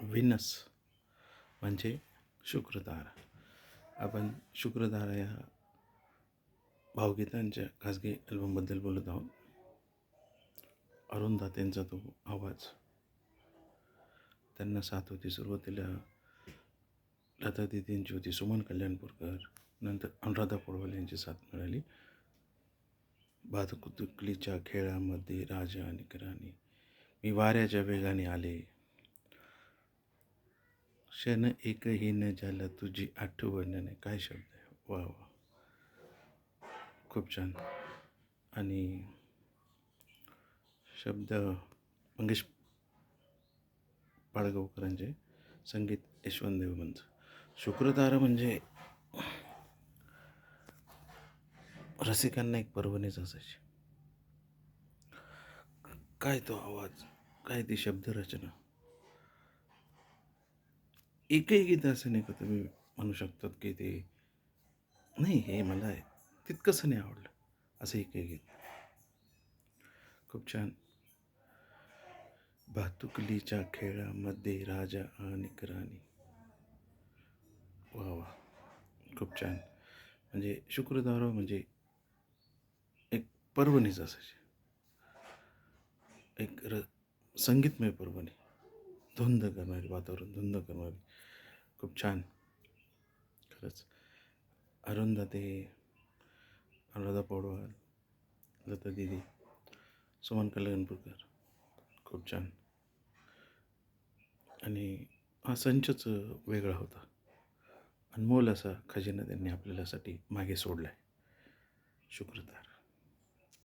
Venus म्हणजे शुक्रतारा. आपण शुक्रतारा या भावगीतांच्या खाजगी अल्बमबद्दल बोलत आहोत. अरुंधतींचा तो आवाज, त्यांना साथ होती सुरुवातीला लता दीदींची होती, सुमन कल्याणपूरकर, नंतर अनुराधा पौडवाल यांची साथ मिळाली. भातुकलीच्या खेळामध्ये राजा आणि राणी, मी वाऱ्याच्या वेगाने आले, क्षण एकही न झाला तुझी आठवण नाही. काय शब्द आहे, वा वा, खूप छान. आणि शब्द मंगेश पाडगावकरांचे, संगीत यशवंत देवबंद. शुक्रतारा म्हणजे रसिकांना एक पर्वणीच असायची. काय तो आवाज, काय ती शब्दरचना. एकही गीत असं नाही का तुम्ही म्हणू शकतात की ते नाही, हे मला आहे तितकंसं नाही आवडलं असं एकही गीत. खूप छान. भातुकलीच्या खेळामध्ये राजा आणि राणी, वा वा, खूप छान. म्हणजे शुक्रतारा म्हणजे एक पर्वणीच असायची, एक संगीतमय पर्वणी, धुंद करणारी, वातावरण धुंद करणारी. खूप छान खरंच. अरुंधती, अनुराधा पौडवाल, लता दीदी, सुमन कल्याणपूरकर, खूप छान. आणि हा संचच वेगळा होता. अनमोल असा खजिना त्यांनी आपल्यासाठी मागे सोडला आहे, शुक्रतारा.